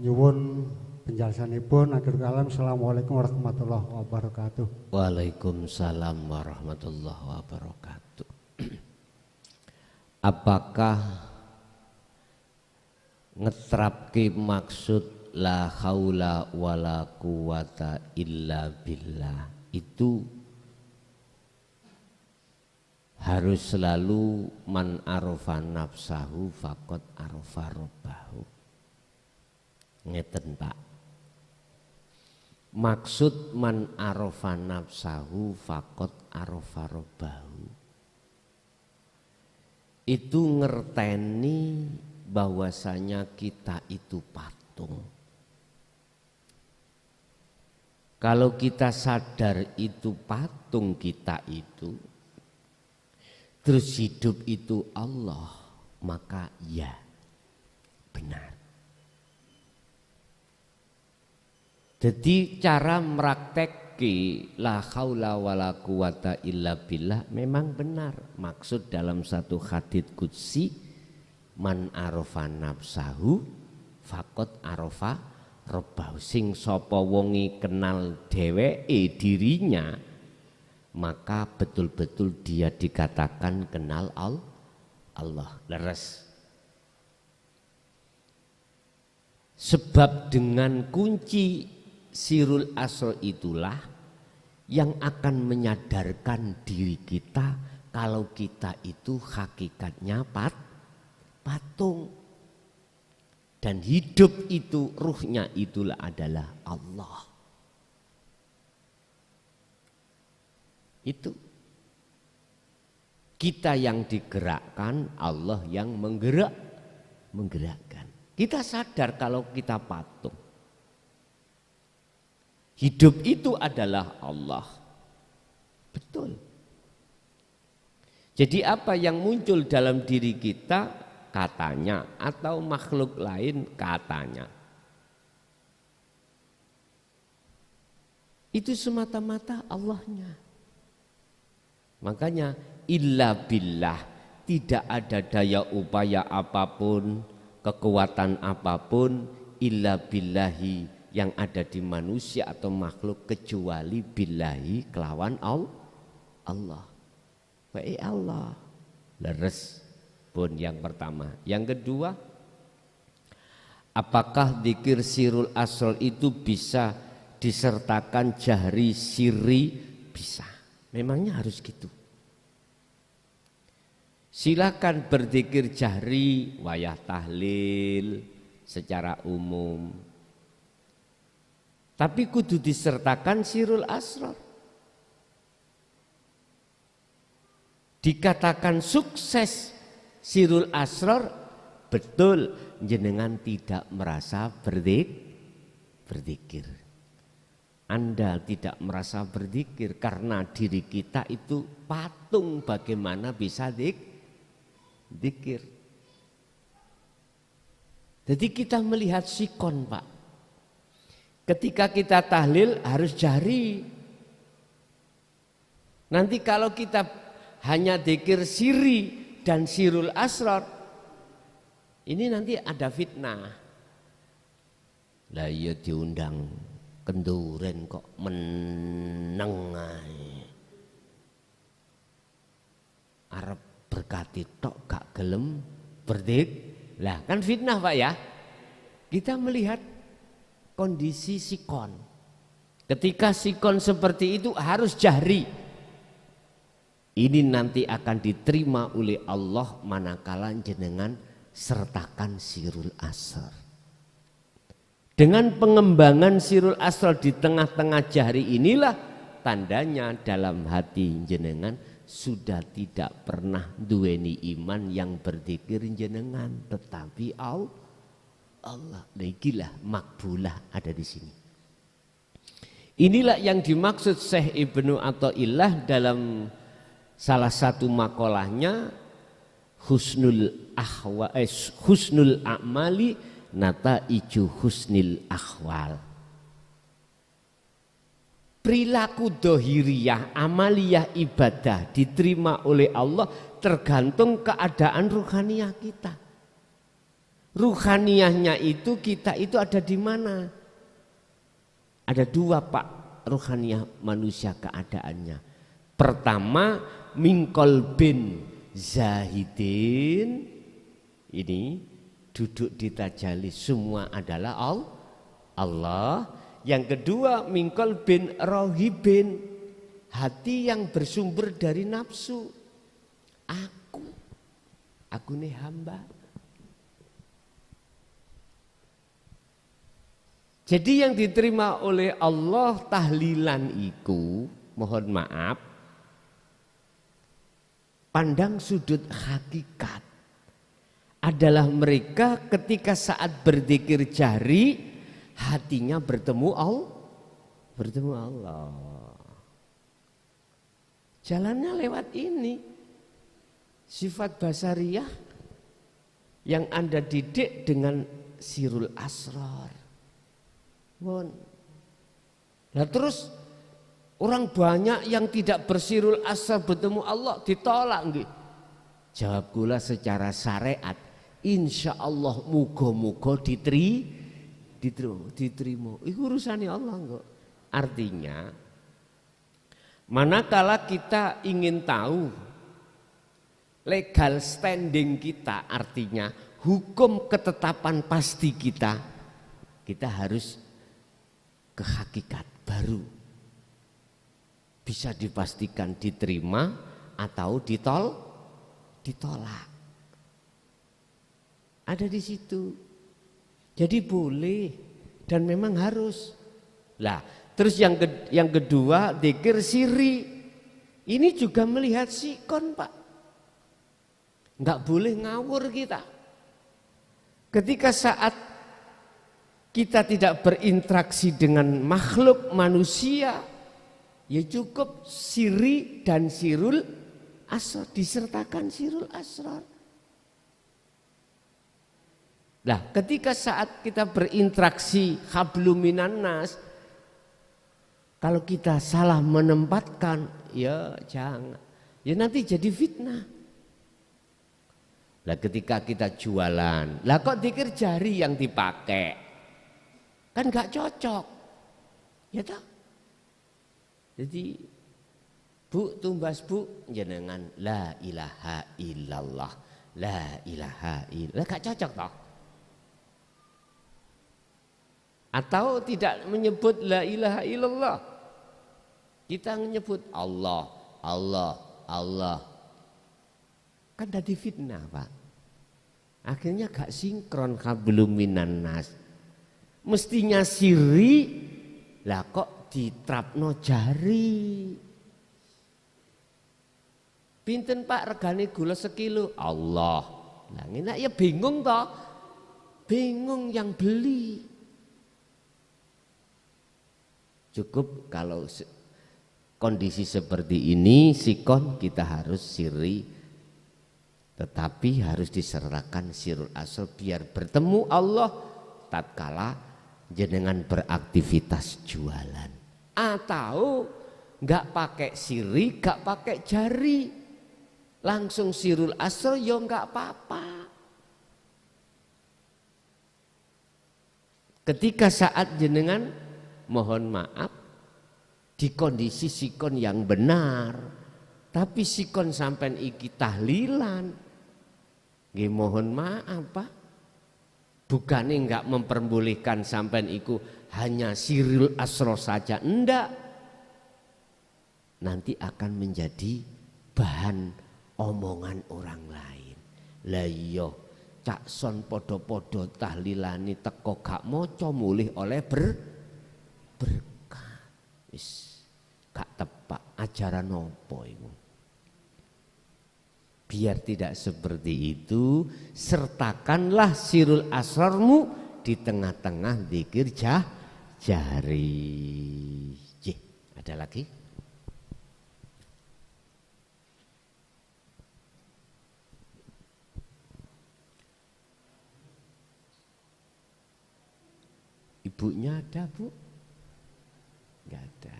nyuwun penjelasanipun. Akhir kalam, assalamualaikum warahmatullahi wabarakatuh. Waalaikumsalam warahmatullahi wabarakatuh. Apakah ngetrapke maksud la haula wala quwata illa billah itu harus selalu man arafa nafsahu faqad arafa rabbahu. Ngeten Pak. Maksud man arafa nafsahu faqad arafa rabbahu itu ngerteni bahwasanya kita itu patung. Kalau kita sadar itu patung kita itu, terus hidup itu Allah, maka ya benar. Jadi cara meraktekke la haula wala quwata illa billah memang benar. Maksud dalam satu hadits qudsi, man arafa nafsahu faqad arafa rabbahu. Sing sapa wongi kenal dheweke dirinya, maka betul-betul dia dikatakan kenal Allah. Leres. Sebab dengan kunci sirul asrar itulah yang akan menyadarkan diri kita kalau kita itu hakikatnya patung. Dan hidup itu, ruhnya itulah adalah Allah. Itu. Kita yang digerakkan, Allah yang menggerakkan. Kita sadar kalau kita patung. Hidup itu adalah Allah. Betul. Jadi apa yang muncul dalam diri kita katanya atau makhluk lain katanya, itu semata-mata Allahnya. Makanya illa billah, tidak ada daya upaya apapun, kekuatan apapun illa billahi yang ada di manusia atau makhluk kecuali billahi kelawan Allah. Baik Allah. Leres pun yang pertama. Yang kedua, apakah dzikir sirul asrar itu bisa disertakan jahri sirri? Bisa. Memangnya harus gitu. Silakan berzikir jahri, wayah tahlil secara umum. Tapi kudu disertakan sirul asrar. Dikatakan sukses sirul asrar, betul jenengan tidak merasa berzikir. Anda tidak merasa berzikir karena diri kita itu patung, bagaimana bisa zikir. Jadi kita melihat sikon Pak. Ketika kita tahlil harus jari. Nanti kalau kita hanya zikir siri dan sirul asrar, ini nanti ada fitnah. Lah iya diundang kenduren kok meneng ae. Arep berkati tok gak gelem berdik. Lah kan fitnah Pak ya. Kita melihat kondisi sikon. Ketika sikon seperti itu harus jahri. Ini nanti akan diterima oleh Allah manakala jenengan sertakan sirul asrar. Dengan pengembangan sirul asrar di tengah-tengah jahri inilah tandanya dalam hati jenengan sudah tidak pernah duweni iman yang berzikir jenengan, tetapi Allah. Ikilah makbulah ada di sini. Inilah yang dimaksud Syekh Ibnu Athaillah dalam salah satu makolahnya, husnul a'mali nataiju husnil ahwal. Perilaku dohiriyah, amaliyah ibadah diterima oleh Allah tergantung keadaan ruhaniyah kita. Ruhaniyahnya itu kita itu ada di mana? Ada dua Pak ruhaniyah manusia keadaannya. Pertama mingkol bin zahidin, ini duduk di tajalli semua adalah Allah. Yang kedua mingkol bin rohibin, hati yang bersumber dari nafsu. lagune hamba. Jadi yang diterima oleh Allah tahlilan iku, mohon maaf, pandang sudut hakikat adalah mereka ketika saat berzikir jari hatinya bertemu Allah. Jalannya lewat ini. Sifat basariyah yang Anda didik dengan sirul asrar. Bon. Nah terus orang banyak yang tidak bersirul asrar bertemu Allah ditolak nggih. Jawab kula secara syariat, insya Allah muga-muga diterima. Itu urusannya Allah kok. Artinya manakala kita ingin tahu legal standing kita, artinya hukum ketetapan pasti kita harus ke hakikat baru bisa dipastikan diterima atau ditolak. Ada di situ. Jadi boleh dan memang harus. Lah, terus yang kedua dzikir siri. Ini juga melihat sikon, Pak. Enggak boleh ngawur kita. Ketika saat kita tidak berinteraksi dengan makhluk manusia, ya cukup siri dan sirul asrar, disertakan sirul asrar. Nah, ketika saat kita berinteraksi hablum minan nas, kalau kita salah menempatkan, ya jangan. Ya nanti jadi fitnah. Lah ketika kita jualan, lah kok dzikir jari yang dipakai? Kan gak cocok. Ya tak? Jadi Bu tumbas Bu jenengan la ilaha illallah. La ilaha illallah. Gak cocok toh? Atau tidak menyebut la ilaha illallah. Kita menyebut Allah, Allah, Allah. Kan tadi fitnah, Pak. Akhirnya gak sinkron hablum minan nas. Mestinya siri, lah kok diterapno jari. Pinten Pak regane gula sekilo? Allah. Lah ngene ya bingung toh. Bingung yang beli. Cukup kalau kondisi seperti ini sikon kita harus siri, tetapi harus disertakan sirul asal biar bertemu Allah tatkala jenengan beraktivitas jualan. Atau enggak pakai siri, enggak pakai jari, langsung sirul asal ya enggak apa-apa. Ketika saat jenengan mohon maaf di kondisi sikon yang benar, tapi sikon sampai iki tahlilan, nggih mohon maaf Pak, bukannya enggak memperbolehkan sampai iku hanya sirul asro saja, enggak, nanti akan menjadi bahan omongan orang lain. Lah iya cak son podo-podo tahlilani teko gak moco mulih oleh berkah. Wis gak tepak ajaran nopo iku. Biar tidak seperti itu, sertakanlah sirul asrarmu di tengah-tengah dzikir jari. Ada lagi? Ibunya ada, Bu? Enggak ada.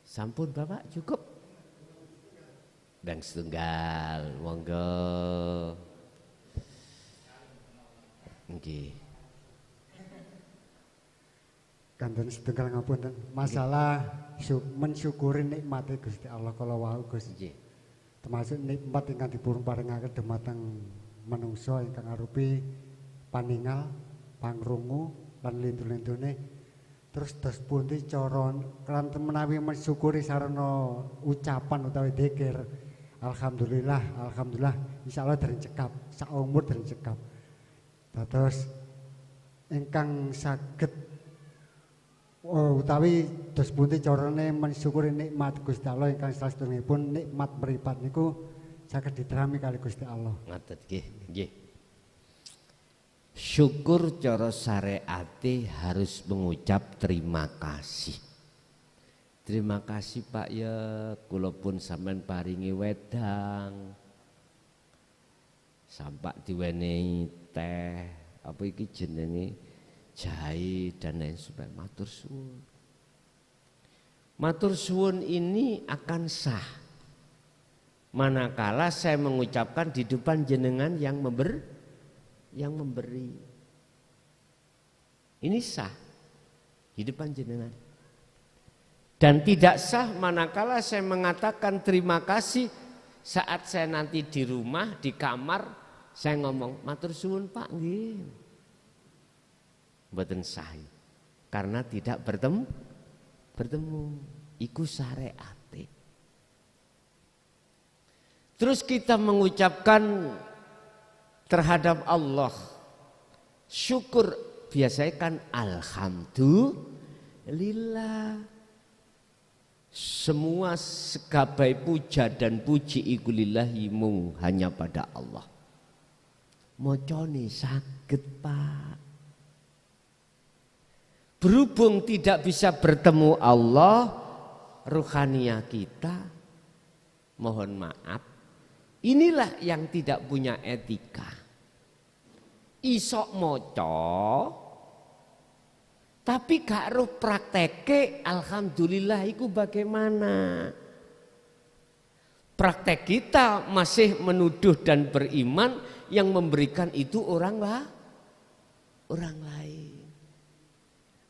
Sampun Bapak cukup? Dan setunggal, monggo. Nggih. Kanten setunggal ngapunten. Masalah mensyukuri nikmate Gusti Allah kala wau Gus. Nggih. Termasuk nikmat ingkang dipurun paringaken dhumateng manungsa ingkang arupi paningal, pangrungu lan lintu-lintune. Terus dos pundi cara kan menawi mensyukuri sarana ucapan utawi dzikir alhamdulillah insyaallah dereng cekap saumur dereng cekap. Dados ingkang saged utawi dos pundi carane mensyukuri nikmat Gusti Allah ingkang saestungipun nikmat mripat niku saged diterami kali Gusti Allah. Ngaten nggih. Syukur cara syariate harus mengucap terima kasih. Terima kasih Pak ya, kula pun sampean paringi wedang. Sampak diwenehi teh, apa iki jenenge jahe dan lain sebagainya. Matur suwun. Matur suwun ini akan sah manakala saya mengucapkan di depan jenengan yang memberi. Ini sah di depan jenengan. Dan tidak sah manakala saya mengatakan terima kasih saat saya nanti di rumah, di kamar, saya ngomong matur suwun Pak nggih. Mboten sah. Karena tidak bertemu. Iku syariate. Terus kita mengucapkan terhadap Allah syukur biasanya kan alhamdulillah. Semua segabai puja dan puji iku lillahi mung hanya pada Allah. Mocone saged Pak. Berhubung tidak bisa bertemu Allah, ruhaniyah kita mohon maaf. Inilah yang tidak punya etika. Isok moco tapi gak roh prakteke alhamdulillah iku bagaimana. Praktek kita masih menuduh dan beriman yang memberikan itu orang lain.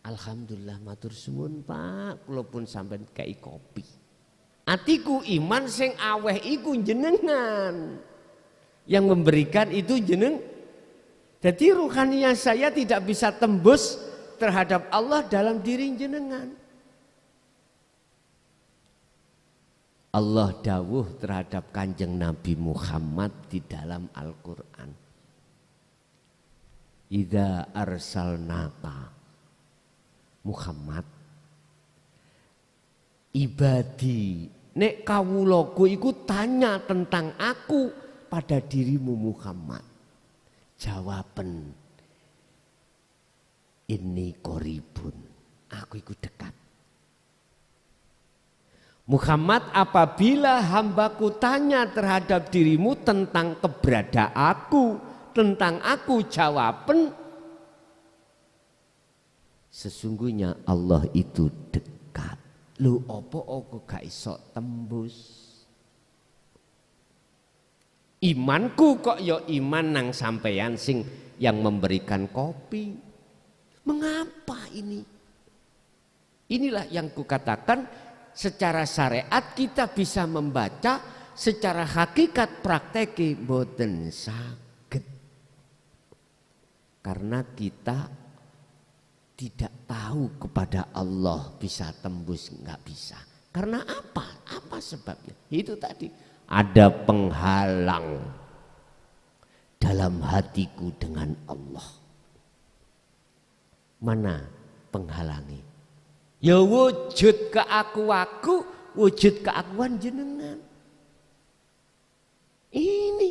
Alhamdulillah matur suwun Pak, kula pun sampean kei kopi. Atiku iman sing aweh iku jenengan. Yang memberikan itu jeneng. Jadi ruhaniyah saya tidak bisa tembus terhadap Allah dalam diri jenengan. Allah dawuh terhadap Kanjeng Nabi Muhammad di dalam Al-Quran. Idza arsalnaka Muhammad ibadi nek kawulaku iku tanya tentang aku pada dirimu Muhammad. Jawaban ini koribun, aku ikut dekat. Muhammad, apabila hambaku tanya terhadap dirimu tentang keberadaan aku, tentang aku, jawaban sesungguhnya Allah itu dekat. Lu opo aku gak iso tembus. Imanku kok yo iman nang sampeyan sing yang memberikan kopi. Mengapa ini? Inilah yang kukatakan secara syariat kita bisa membaca, secara hakikat prakteki boten saged. Karena kita tidak tahu kepada Allah bisa tembus nggak bisa. Karena apa? Apa sebabnya? Itu tadi ada penghalang dalam hatiku dengan Allah. Mana penghalangi? Ya wujud keaku, wujud keakuan jenengan. Ini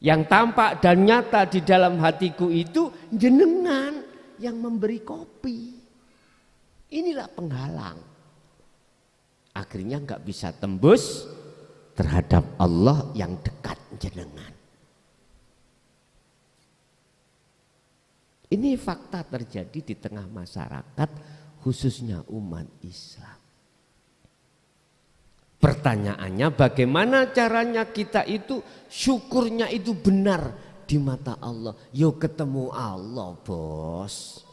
yang tampak dan nyata di dalam hatiku itu jenengan yang memberi kopi. Inilah penghalang. Akhirnya nggak bisa tembus terhadap Allah yang dekat jenengan. Ini fakta terjadi di tengah masyarakat khususnya umat Islam. Pertanyaannya bagaimana caranya kita itu syukurnya itu benar di mata Allah. Yo ketemu Allah bos.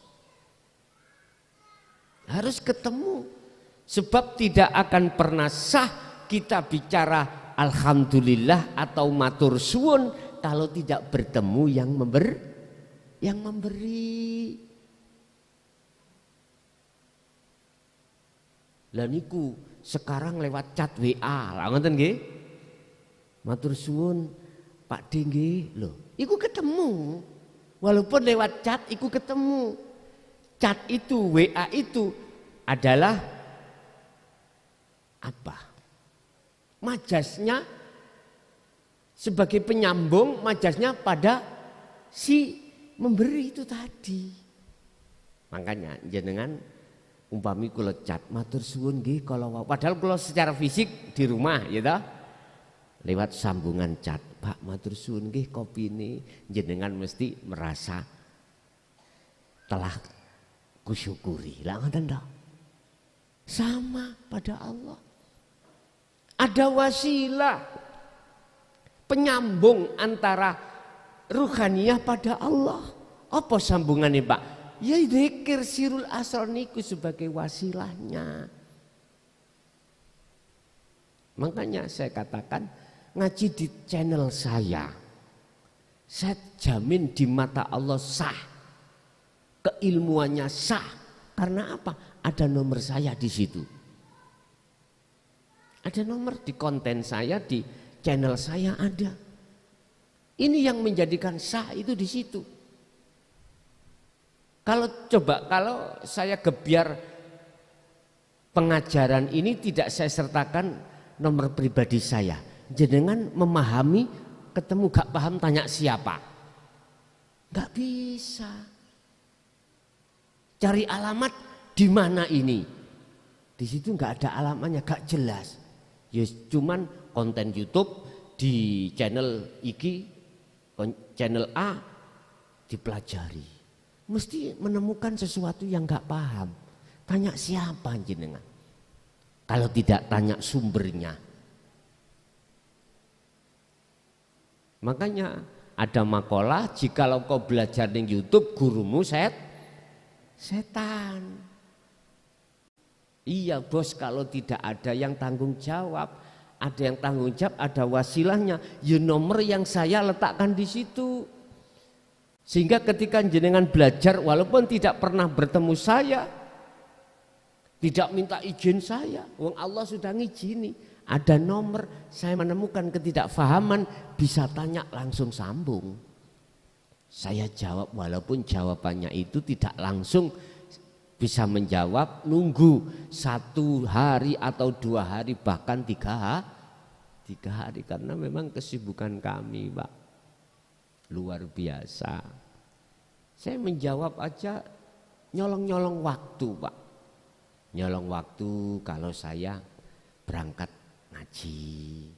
Harus ketemu. Sebab tidak akan pernah sah kita bicara alhamdulillah atau matur suwun kalau tidak bertemu yang memberi. Lah niku sekarang lewat chat WA. Lah ngoten nggih. Matur suwun Pak D nggih. Lho, iku ketemu. Walaupun lewat chat iku ketemu. Chat itu, WA itu adalah apa? Majasnya sebagai penyambung, majasnya pada si memberi itu tadi. Makanya jenengan umpami kula chat matur suwun nggih kalau padahal kula secara fisik di rumah ya toh. Lewat sambungan chat, Pak matur suwun nggih kopine, jenengan mesti merasa telah kusyukuri. Lah ngoten toh. Sama pada Allah. Ada wasilah penyambung antara ruhaniyah pada Allah. Apa sambungannya Pak? Ya zikir sirul asrar niku sebagai wasilahnya. Makanya saya katakan ngaji di channel saya jamin di mata Allah sah, keilmuannya sah. Karena apa? Ada nomor saya di situ. Ada nomor di konten saya, di channel saya ada. Ini yang menjadikan sah itu di situ. Kalau saya gebiar pengajaran ini tidak saya sertakan nomor pribadi saya. Jenengan memahami, ketemu gak paham tanya siapa? Gak bisa. Cari alamat di mana ini? Di situ gak ada alamatnya, gak jelas. Ya cuman konten YouTube di channel iki, channel A dipelajari. Mesti menemukan sesuatu yang gak paham. Tanya siapa jenengan? Kalau tidak tanya sumbernya. Makanya ada makalah, jikalau kau belajar di YouTube gurumu setan. Iya bos, kalau tidak ada yang tanggung jawab, ada yang tanggung jawab, ada wasilahnya. Ya nomor yang saya letakkan di situ. Sehingga ketika jenengan belajar walaupun tidak pernah bertemu saya, tidak minta izin saya, wong Allah sudah ngizini. Ada nomor, saya menemukan ketidakfahaman, bisa tanya langsung sambung. Saya jawab walaupun jawabannya itu tidak langsung bisa menjawab, nunggu 1 hari atau 2 hari bahkan 3 hari. Karena memang kesibukan kami Pak luar biasa. Saya menjawab aja nyolong-nyolong waktu Pak. Nyolong waktu kalau saya berangkat ngaji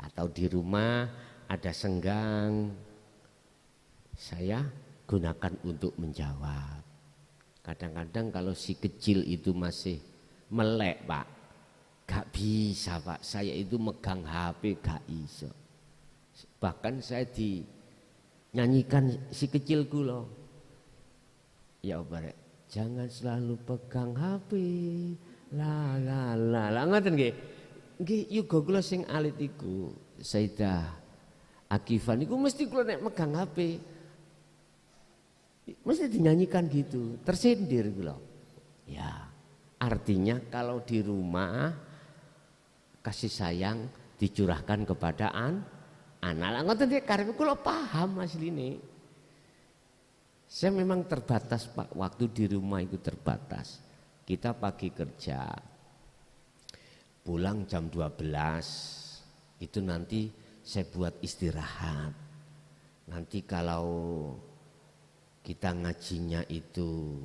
atau di rumah ada senggang, saya gunakan untuk menjawab. Kadang-kadang kalau si kecil itu masih melek Pak, gak bisa Pak, saya itu megang HP gak iso. Bahkan saya dinyanyikan si kecilku loh, ya Pak, jangan selalu pegang HP, la ngoten nggih. Nggih yuga kula sing alit iku Sayyidah Akifan iku mesti kula nek megang HP mesti dinyanyikan gitu, tersindir kula. Ya, artinya kalau di rumah kasih sayang dicurahkan kepada anak. Ngoten nggih karep kula paham asline. Saya memang terbatas Pak, waktu di rumah itu terbatas. Kita pagi kerja, pulang jam 12, itu nanti saya buat istirahat. Nanti kalau kita ngajinya itu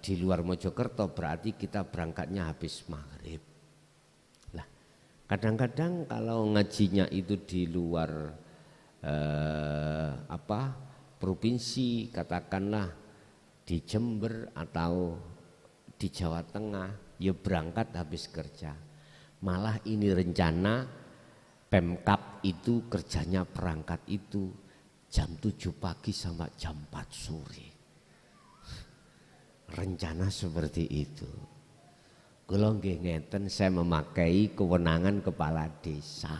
di luar Mojokerto berarti kita berangkatnya habis maghrib. Lah, kadang-kadang kalau ngajinya itu di luar provinsi, katakanlah di Jember atau di Jawa Tengah, ya berangkat habis kerja. Malah ini rencana Pemkab itu kerjanya berangkat itu jam 7 pagi sampai jam 4 sore. Rencana seperti itu. Kalau nggih ngeten saya memakai kewenangan kepala desa.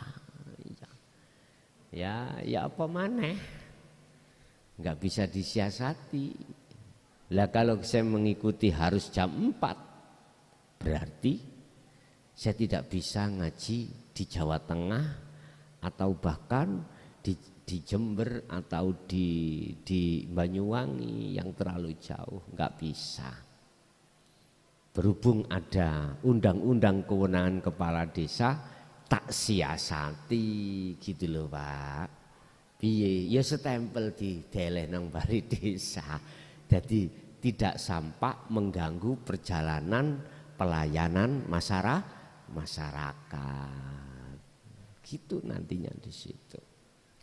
Ya apa maneh? Enggak bisa disiasati. Lah kalau saya mengikuti harus jam 4, Berarti saya tidak bisa ngaji di Jawa Tengah atau bahkan di Jember atau di Banyuwangi yang terlalu jauh, nggak bisa. Berhubung ada undang-undang kewenangan kepala desa, tak siasati gitu loh Pak. Piye ya setempel di deleh nang bari desa. Jadi tidak sampai mengganggu perjalanan pelayanan masyarakat. Gitu nantinya di situ.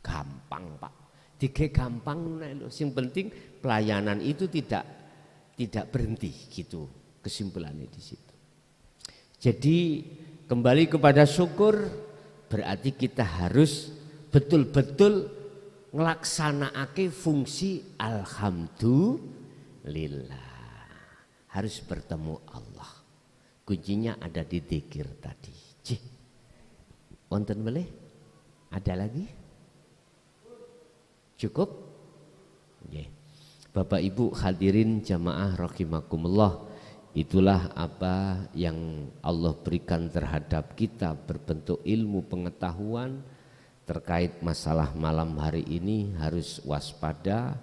Gampang Pak. Dige gampang nek lho. Sing penting pelayanan itu tidak berhenti gitu. Kesimpulannya di situ. Jadi kembali kepada syukur berarti kita harus betul-betul ngelaksanake fungsi alhamdulillah. Harus bertemu Allah. Kuncinya ada di dzikir tadi. Cih. Wonten melih? Ada lagi? Cukup? Nggih. Bapak Ibu hadirin jamaah rahimakumullah. Itulah apa yang Allah berikan terhadap kita berbentuk ilmu pengetahuan terkait masalah malam hari ini. Harus waspada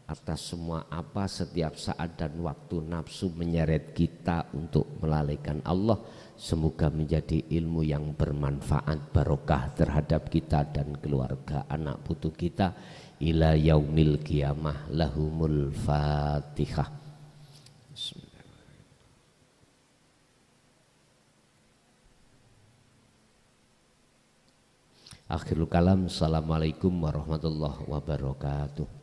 atas semua apa setiap saat dan waktu nafsu menyeret kita untuk melalaikan Allah. Semoga menjadi ilmu yang bermanfaat barokah terhadap kita dan keluarga anak putu kita ila yaumil qiyamah. Lahumul Fatihah. Akhirul kalam. Assalamualaikum warahmatullahi wabarakatuh.